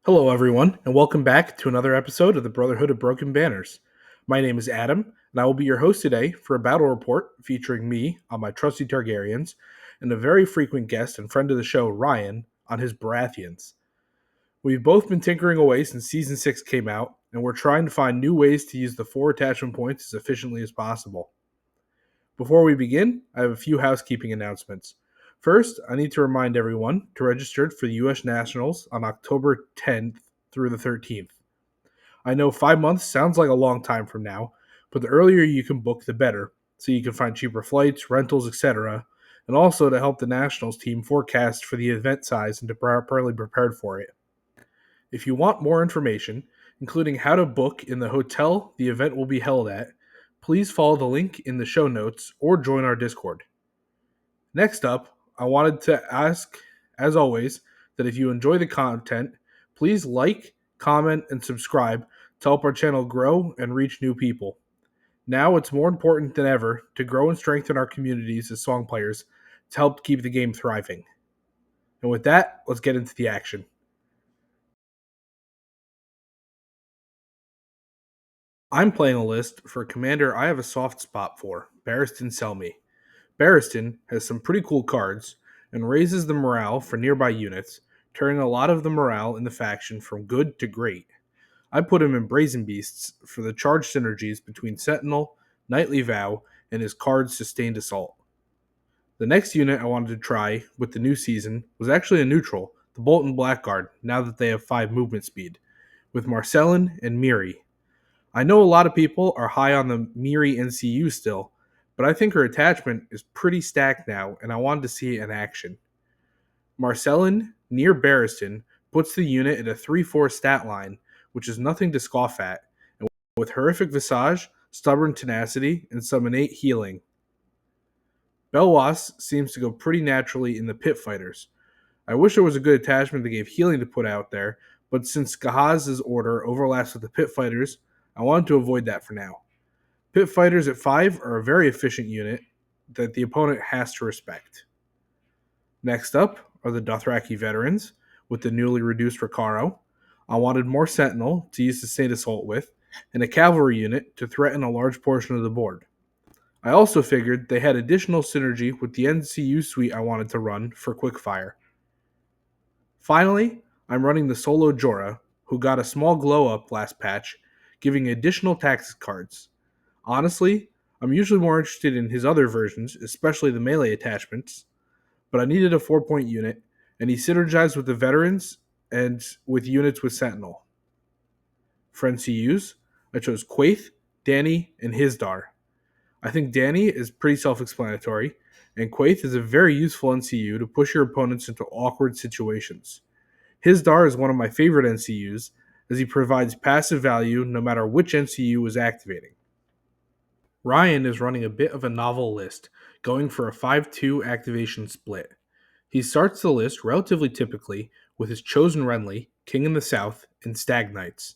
Hello, everyone, and welcome back to another episode of the Brotherhood of Broken Banners. My name is Adam, and I will be your host today for a battle report featuring me on my trusty Targaryens and a very frequent guest and friend of the show, Ryan, on his Baratheons. We've both been tinkering away since Season 6 came out, and we're trying to find new ways to use the 4 attachment points as efficiently as possible. Before we begin, I have a few housekeeping announcements. First, I need to remind everyone to register for the U.S. Nationals on October 10th through the 13th. I know 5 months sounds like a long time from now, but the earlier you can book, the better, so you can find cheaper flights, rentals, etc., and also to help the Nationals team forecast for the event size and to be properly prepared for it. If you want more information, including how to book in the hotel the event will be held at, please follow the link in the show notes or join our Discord. Next up, I wanted to ask, as always, that if you enjoy the content, please like, comment, and subscribe to help our channel grow and reach new people. Now it's more important than ever to grow and strengthen our communities as song players to help keep the game thriving. And with that, let's get into the action. I'm playing a list for a commander I have a soft spot for, Barristan Selmy. Barristan has some pretty cool cards and raises the morale for nearby units, turning a lot of the morale in the faction from good to great. I put him in Brazen Beasts for the charge synergies between Sentinel, Knightly Vow, and his card's Sustained Assault. The next unit I wanted to try with the new season was actually a neutral, the Bolton Blackguard, now that they have 5 movement speed, with Marcellin and Miri. I know a lot of people are high on the Miri NCU still, but I think her attachment is pretty stacked now, and I wanted to see it in action. Marcellin, near Barristan, puts the unit at a 3-4 stat line, which is nothing to scoff at, and with Horrific Visage, Stubborn Tenacity, and some innate healing. Belwas seems to go pretty naturally in the Pit Fighters. I wish there was a good attachment that gave healing to put out there, but since Gahaz's order overlaps with the Pit Fighters, I wanted to avoid that for now. Pit Fighters at 5 are a very efficient unit that the opponent has to respect. Next up are the Dothraki Veterans with the newly reduced Recaro. I wanted more Sentinel to use Sustained Assault with, and a cavalry unit to threaten a large portion of the board. I also figured they had additional synergy with the NCU suite I wanted to run for Quickfire. Finally, I'm running the Solo Jorah, who got a small glow up last patch, giving additional tactics cards. Honestly, I'm usually more interested in his other versions, especially the melee attachments, but I needed a 4-point unit, and he synergized with the veterans and with units with Sentinel. For NCUs, I chose Quaith, Dany, and Hisdar. I think Dany is pretty self-explanatory, and Quaith is a very useful NCU to push your opponents into awkward situations. Hisdar is one of my favorite NCUs, as he provides passive value no matter which NCU is activating. Ryan is running a bit of a novel list, going for a 5-2 activation split. He starts the list relatively typically with his chosen Renly, King in the South, and Stag Knights.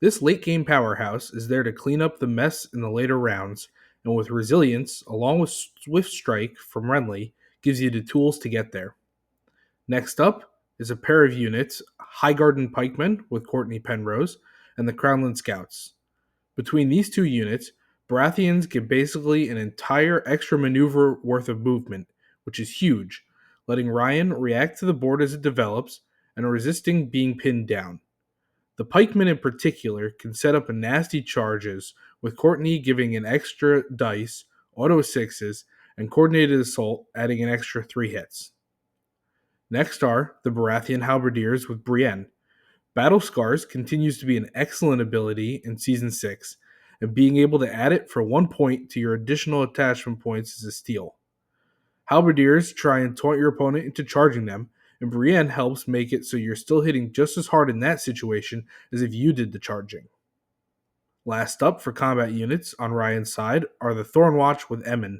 This late game powerhouse is there to clean up the mess in the later rounds, and with Resilience, along with Swift Strike from Renly, gives you the tools to get there. Next up is a pair of units, Highgarden Pikemen with Courtney Penrose, and the Crownland Scouts. Between these two units, Baratheons get basically an entire extra maneuver worth of movement, which is huge, letting Ryan react to the board as it develops and resisting being pinned down. The pikemen in particular can set up nasty charges, with Courtney giving an extra dice, auto 6s, and coordinated assault adding an extra 3 hits. Next are the Baratheon Halberdiers with Brienne. Battle Scars continues to be an excellent ability in Season 6, and being able to add it for 1 point to your additional attachment points is a steal. Halberdiers try and taunt your opponent into charging them, and Brienne helps make it so you're still hitting just as hard in that situation as if you did the charging. Last up for combat units on Ryan's side are the Thornwatch with Emmon.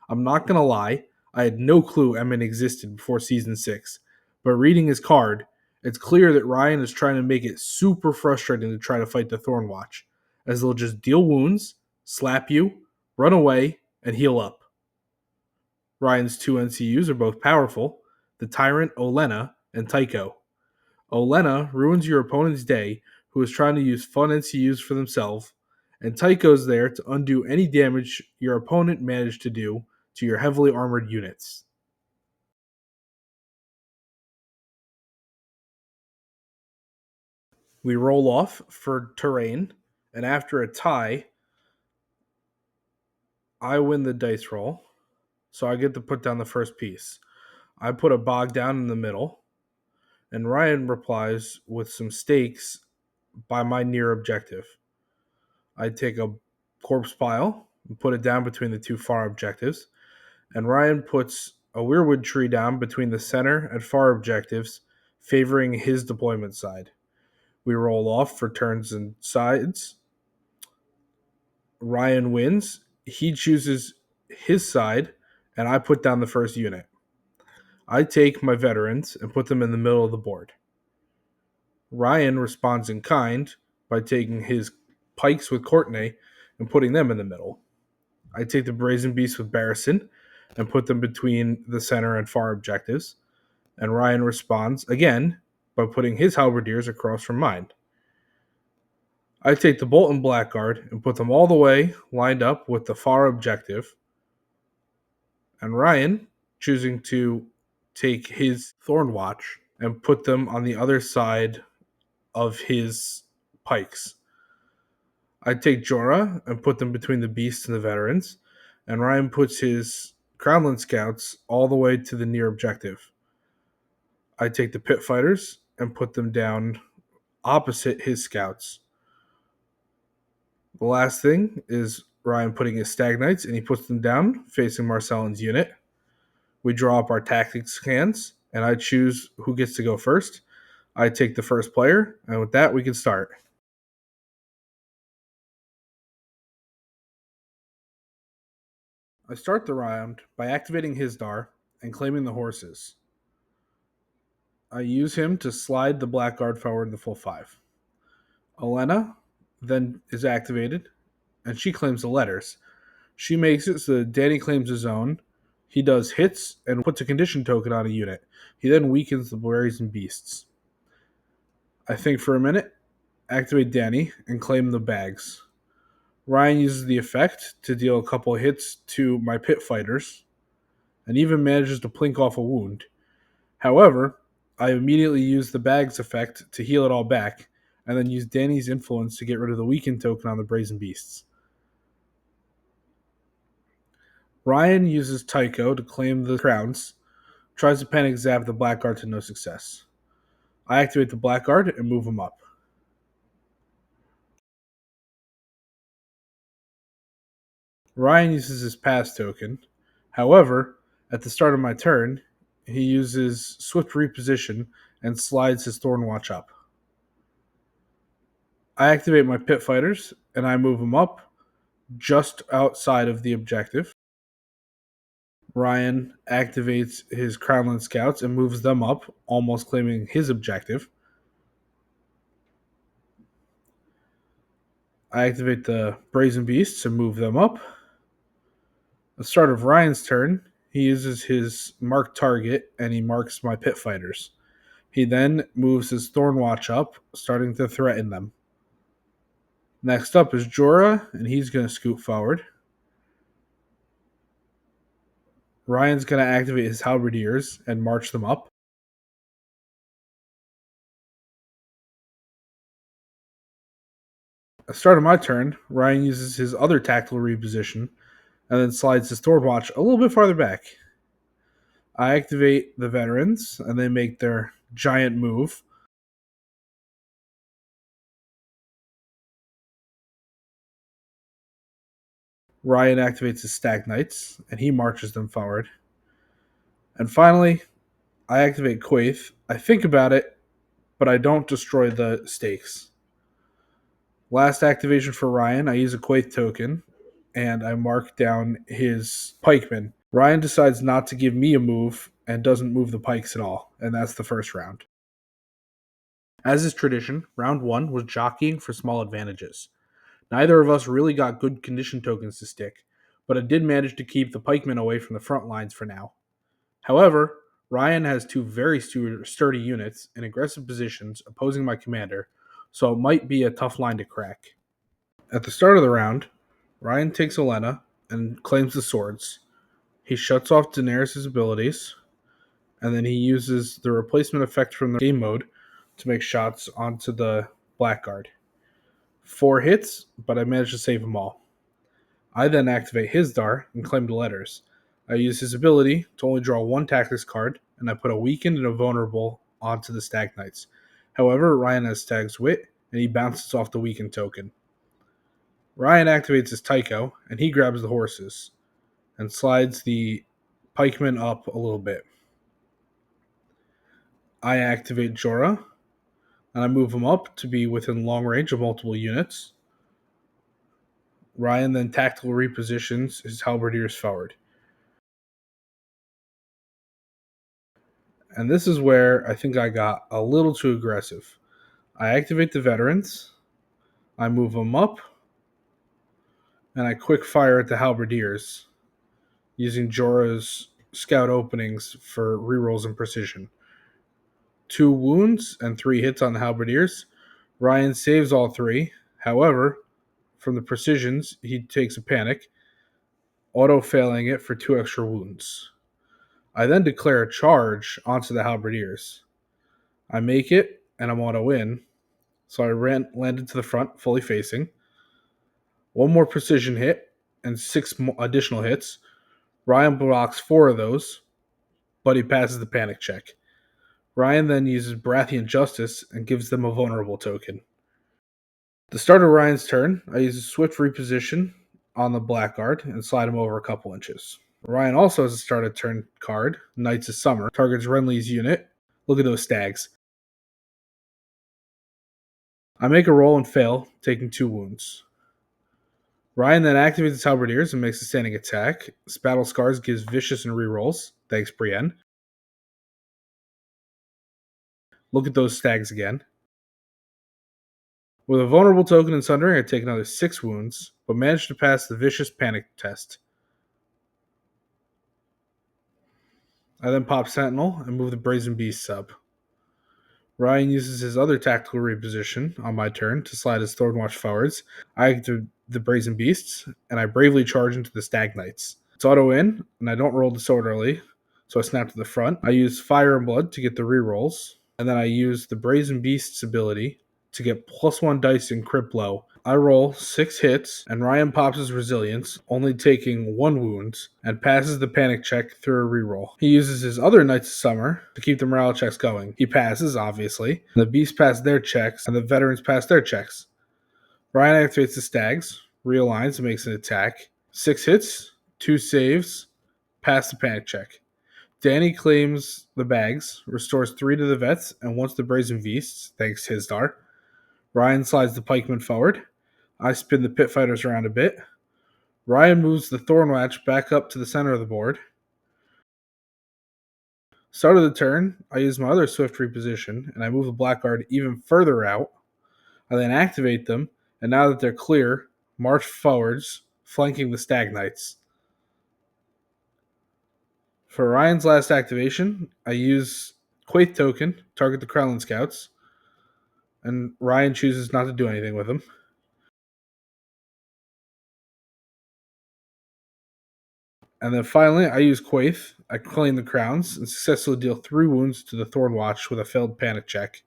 I'm not gonna lie, I had no clue Emmon existed before Season 6, but reading his card, it's clear that Ryan is trying to make it super frustrating to try to fight the Thornwatch, as they'll just deal wounds, slap you, run away, and heal up. Ryan's 2 NCUs are both powerful, the Tyrant Olenna and Tycho. Olena ruins your opponent's day, who is trying to use fun NCUs for themselves, and Tycho's there to undo any damage your opponent managed to do to your heavily armored units. We roll off for terrain, and after a tie, I win the dice roll, so I get to put down the first piece. I put a bog down in the middle, and Ryan replies with some stakes by my near objective. I take a corpse pile and put it down between the two far objectives, and Ryan puts a weirwood tree down between the center and far objectives, favoring his deployment side. We roll off for turns and sides. Ryan wins. He chooses his side, and I put down the first unit. I take my veterans and put them in the middle of the board. Ryan responds in kind by taking his pikes with Courtenay and putting them in the middle. I take the brazen beasts with Barristan and put them between the center and far objectives. And Ryan responds again by putting his halberdiers across from mine. I take the bolt and blackguard and put them all the way lined up with the far objective. And Ryan choosing to take his Thornwatch and put them on the other side of his pikes. I take Jorah and put them between the beasts and the veterans, and Ryan puts his Crownland scouts all the way to the near objective. I take the pit fighters and put them down opposite his scouts. The last thing is Ryan putting his stag knights, and he puts them down facing Marcellin's unit. We draw up our tactics scans, and I choose who gets to go first. I take the first player, and with that, we can start. I start the round by activating Hisdar and claiming the horses. I use him to slide the Blackguard forward the full 5. Olena then is activated, and she claims the letters. She makes it so that Danny claims his own. He does hits and puts a condition token on a unit. He then weakens the Berries and Beasts. I think for a minute, activate Danny, and claim the bags. Ryan uses the effect to deal a couple of hits to my pit fighters, and even manages to plink off a wound. However, I immediately use the bags effect to heal it all back, and then use Danny's influence to get rid of the weaken token on the Brazen Beasts. Ryan uses Tycho to claim the crowns, tries to panic zap the Blackguard to no success. I activate the Blackguard and move him up. Ryan uses his pass token. However, at the start of my turn, he uses Swift Reposition and slides his Thornwatch up. I activate my Pit Fighters, and I move them up just outside of the objective. Ryan activates his Crownland Scouts and moves them up, almost claiming his objective. I activate the Brazen Beasts and move them up. At the start of Ryan's turn, he uses his Mark Target and he marks my Pit Fighters. He then moves his Thornwatch up, starting to threaten them. Next up is Jorah, and he's going to scoot forward. Ryan's going to activate his Halberdiers and march them up. At the start of my turn, Ryan uses his other tactical reposition and then slides his Thornwatch a little bit farther back. I activate the veterans, and they make their giant move. Ryan activates his Stag Knights, and he marches them forward. And finally, I activate Quaith. I think about it, but I don't destroy the stakes. Last activation for Ryan, I use a Quaith token, and I mark down his pikemen. Ryan decides not to give me a move and doesn't move the pikes at all, and that's the first round. As is tradition, round 1 was jockeying for small advantages. Neither of us really got good condition tokens to stick, but it did manage to keep the pikemen away from the front lines for now. However, Ryan has two very sturdy units in aggressive positions opposing my commander, so it might be a tough line to crack. At the start of the round, Ryan takes Olenna and claims the swords. He shuts off Daenerys' abilities, and then he uses the replacement effect from the game mode to make shots onto the Blackguard. 4 hits, but I managed to save them all. I then activate his Dar and claim the letters. I use his ability to only draw 1 tactics card, and I put a weakened and a vulnerable onto the Stag Knights. However, Ryan has Stag's Wit, and he bounces off the weakened token. Ryan activates his Tycho, and he grabs the horses, and slides the pikemen up a little bit. I activate Jorah, and I move him up to be within long range of multiple units. Ryan then tactical repositions his halberdiers forward. And this is where I think I got a little too aggressive. I activate the veterans, I move them up, and I quick fire at the halberdiers using Jorah's scout openings for rerolls and precision. 2 wounds and 3 hits on the halberdiers. Ryan saves all 3. However, from the precisions, he takes a panic, auto-failing it for 2 extra wounds. I then declare a charge onto the halberdiers. I make it, and I'm auto-in, so I landed to the front, fully facing. 1 more precision hit, and 6 additional hits. Ryan blocks 4 of those, but he passes the panic check. Ryan then uses Baratheon Justice and gives them a vulnerable token. The start of Ryan's turn, I use a swift reposition on the Blackguard and slide him over a couple inches. Ryan also has a start of turn card, Knights of Summer, targets Renly's unit. Look at those stags. I make a roll and fail, taking 2 wounds. Ryan then activates his halberdiers and makes a standing attack. Battle Scars gives vicious and rerolls. Thanks, Brienne. Look at those stags again. With a vulnerable token and sundering, I take another 6 wounds, but manage to pass the vicious panic test. I then pop Sentinel and move the Brazen Beast sub. Ryan uses his other tactical reposition on my turn to slide his Thornwatch forwards. I activate the Brazen Beasts, and I bravely charge into the Stag Knights. It's auto-in, and I don't roll the sword early, so I snap to the front. I use Fire and Blood to get the rerolls, and then I use the Brazen Beast's ability to get +1 dice in crit blow. I roll 6 hits, and Ryan pops his resilience, only taking 1 wound, and passes the panic check through a reroll. He uses his other Knights of Summer to keep the morale checks going. He passes, obviously. The Beasts pass their checks, and the Veterans pass their checks. Ryan activates the Stags, realigns, and makes an attack. 6 hits, 2 saves, pass the panic check. Danny claims the bags, restores 3 to the vets, and wants the Brazen Beasts, thanks Hizdar. Ryan slides the pikemen forward. I spin the pit fighters around a bit. Ryan moves the Thornwatch back up to the center of the board. Start of the turn, I use my other swift reposition, and I move the Blackguard even further out. I then activate them, and now that they're clear, march forwards, flanking the Stag Knights. For Ryan's last activation, I use Quaith token, target the Krellin Scouts, and Ryan chooses not to do anything with them. And then finally, I use Quaith. I claim the crowns and successfully deal 3 wounds to the Thornwatch with a failed panic check.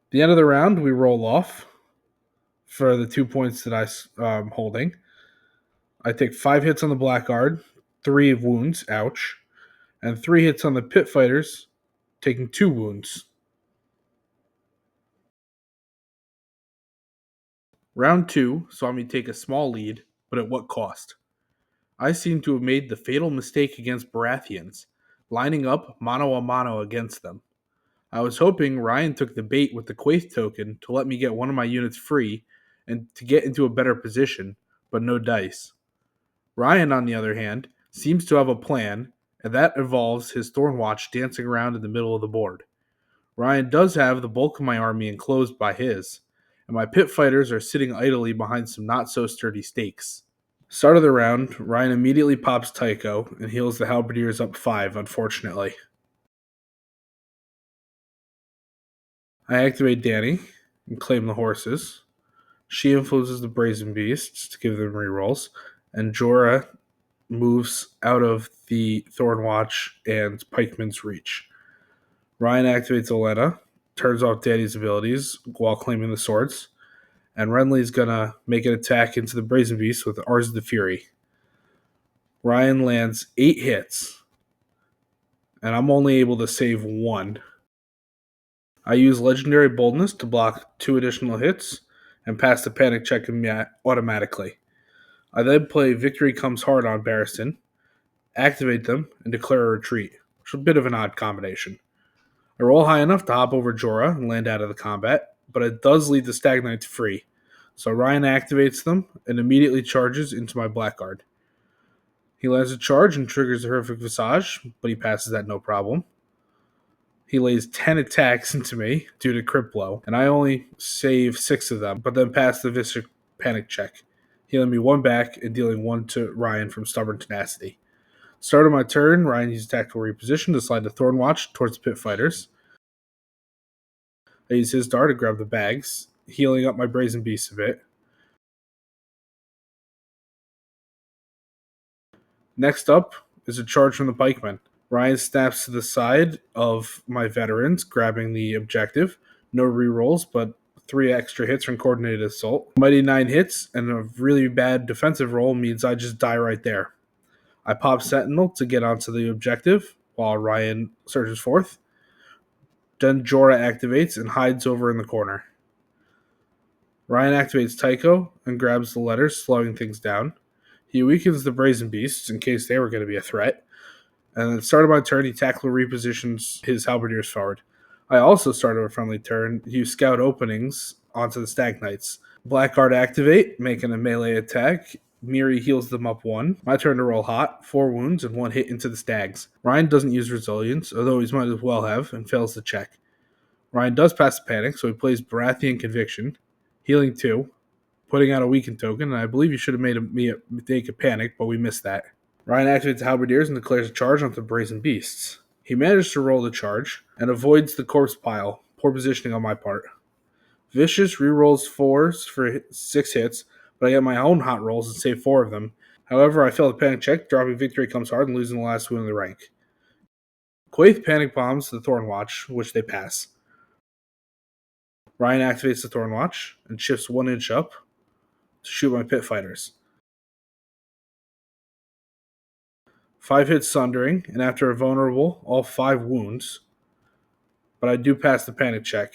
At the end of the round, we roll off for the 2 points that I'm holding. I take 5 hits on the Blackguard, 3 wounds, ouch, and 3 hits on the Pit Fighters, taking 2 wounds. Round 2 saw me take a small lead, but at what cost? I seem to have made the fatal mistake against Baratheons, lining up mano a mano against them. I was hoping Ryan took the bait with the Quaith token to let me get one of my units free and to get into a better position, but no dice. Ryan, on the other hand, seems to have a plan, and that involves his Thornwatch dancing around in the middle of the board. Ryan does have the bulk of my army enclosed by his, and my pit fighters are sitting idly behind some not-so-sturdy stakes. Start of the round, Ryan immediately pops Tycho and heals the Halberdiers up 5, unfortunately. I activate Danny and claim the horses. She influences the Brazen Beasts to give them rerolls, and Jorah moves out of the Thornwatch and Pikeman's reach. Ryan activates Olenna, turns off Danny's abilities while claiming the swords, and Renly's gonna make an attack into the Brazen Beast with Ars of the Fury. Ryan lands 8 hits, and I'm only able to save 1. I use Legendary Boldness to block 2 additional hits and pass the panic check automatically. I then play Victory Comes Hard on Barristan, activate them, and declare a retreat, which is a bit of an odd combination. I roll high enough to hop over Jorah and land out of the combat, but it does leave the Stag Knights free. So Ryan activates them and immediately charges into my Blackguard. He lands a charge and triggers a Horrific Visage, but he passes that no problem. He lays 10 attacks into me due to crit blow, and I only save 6 of them, but then pass the Viscera panic check, healing me 1 back and dealing 1 to Ryan from Stubborn Tenacity. Start of my turn, Ryan uses Tactical Reposition to slide the Thornwatch towards the Pit Fighters. I use his dart to grab the bags, healing up my Brazen Beasts a bit. Next up is a charge from the pikemen. Ryan snaps to the side of my veterans, grabbing the objective. No rerolls, but 3 extra hits from Coordinated Assault. Mighty 9 hits, and a really bad defensive roll means I just die right there. I pop Sentinel to get onto the objective, while Ryan surges forth. Then Jorah activates and hides over in the corner. Ryan activates Tycho and grabs the letters, slowing things down. He weakens the Brazen Beasts in case they were going to be a threat. And at the start of my turn, he tactical repositions his Halberdiers forward. I also started a friendly turn, use Scout Openings onto the Stag Knights. Blackguard activate, making a melee attack. Miri heals them up 1. My turn to roll hot, 4 wounds and 1 hit into the Stags. Ryan doesn't use Resilience, although he might as well have, and fails the check. Ryan does pass the panic, so he plays Baratheon Conviction, healing 2, putting out a weakened token, and I believe you should have made me take a panic, but we missed that. Ryan activates the Halberdiers and declares a charge onto the Brazen Beasts. He managed to roll the charge and avoids the corpse pile. Poor positioning on my part. Vicious rerolls 4s for 6 hits, but I get my own hot rolls and save 4 of them. However, I fail the panic check, dropping Victory Comes Hard and losing the last wound in the rank. Quaithe panic bombs the Thornwatch, which they pass. Ryan activates the Thornwatch and shifts 1 inch up to shoot my Pit Fighters. 5 hits Sundering, and after a vulnerable, all 5 wounds. But I do pass the panic check.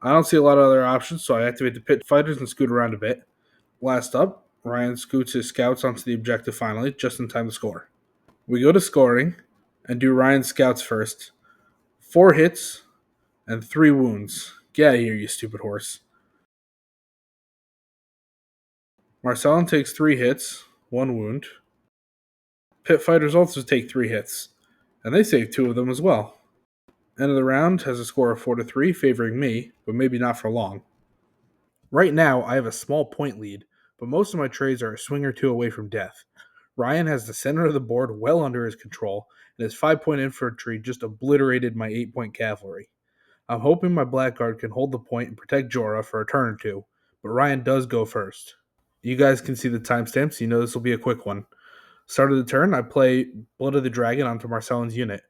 I don't see a lot of other options, so I activate the Pit Fighters and scoot around a bit. Last up, Ryan scoots his scouts onto the objective finally, just in time to score. We go to scoring, and do Ryan's scouts first. 4 hits, and 3 wounds. Get out of here, you stupid horse. Marcellin takes 3 hits, 1 wound. Pit Fighters also take 3 hits, and they save 2 of them as well. End of the round has a score of 4-3, favoring me, but maybe not for long. Right now, I have a small point lead, but most of my trades are a swing or 2 away from death. Ryan has the center of the board well under his control, and his 5-point infantry just obliterated my 8-point cavalry. I'm hoping my Blackguard can hold the point and protect Jorah for a turn or 2, but Ryan does go first. You guys can see the timestamps, so you know this will be a quick one. Start of the turn, I play Blood of the Dragon onto Marcellin's unit.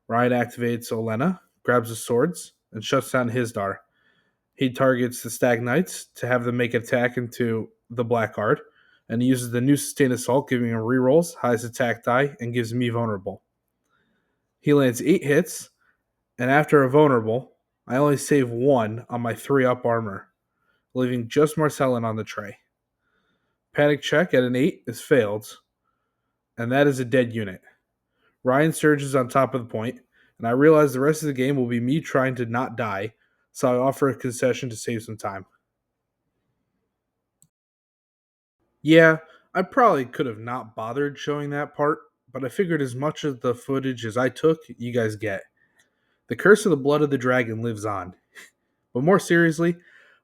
Ryan activates Olenna, grabs the swords, and shuts down his Dar. He targets the Stag Knights to have them make an attack into the Blackguard, and he uses the new Sustained Assault, giving him rerolls, highest attack die, and gives me vulnerable. He lands 8 hits, and after a vulnerable, I only save 1 on my 3-up armor, leaving just Marcellin on the tray. Panic check at an 8 is failed, and that is a dead unit. Ryan surges on top of the point, and I realize the rest of the game will be me trying to not die, so I offer a concession to save some time. Yeah, I probably could have not bothered showing that part, but I figured as much of the footage as I took, you guys get. The curse of the blood of the dragon lives on. But more seriously,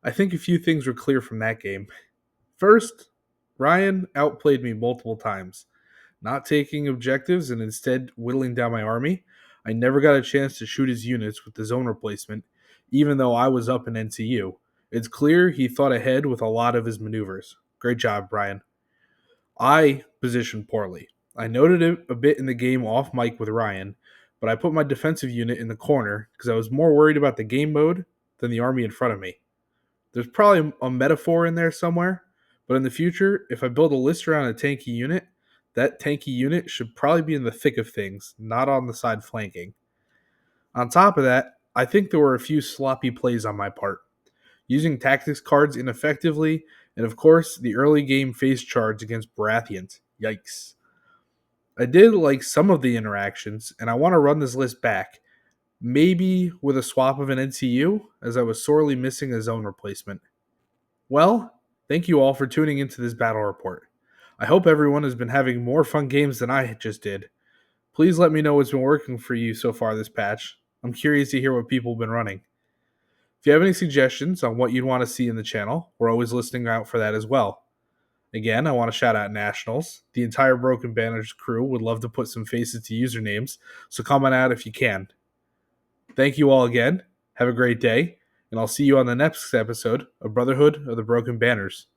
I think a few things were clear from that game. First, Ryan outplayed me multiple times, not taking objectives and instead whittling down my army. I never got a chance to shoot his units with the zone replacement, even though I was up in NCU. It's clear he thought ahead with a lot of his maneuvers. Great job, Brian. I positioned poorly. I noted it a bit in the game off mic with Ryan, but I put my defensive unit in the corner because I was more worried about the game mode than the army in front of me. There's probably a metaphor in there somewhere, but in the future, if I build a list around a tanky unit, that tanky unit should probably be in the thick of things, not on the side flanking. On top of that, I think there were a few sloppy plays on my part, using tactics cards ineffectively, and of course, the early game face charge against Baratheons. Yikes. I did like some of the interactions, and I want to run this list back, maybe with a swap of an NCU, as I was sorely missing a zone replacement. Well, thank you all for tuning into this battle report. I hope everyone has been having more fun games than I just did. Please let me know what's been working for you so far this patch. I'm curious to hear what people have been running. If you have any suggestions on what you'd want to see in the channel, we're always listening out for that as well. Again, I want to shout out Nationals. The entire Broken Banners crew would love to put some faces to usernames, so comment out if you can. Thank you all again. Have a great day, and I'll see you on the next episode of Brotherhood of the Broken Banners.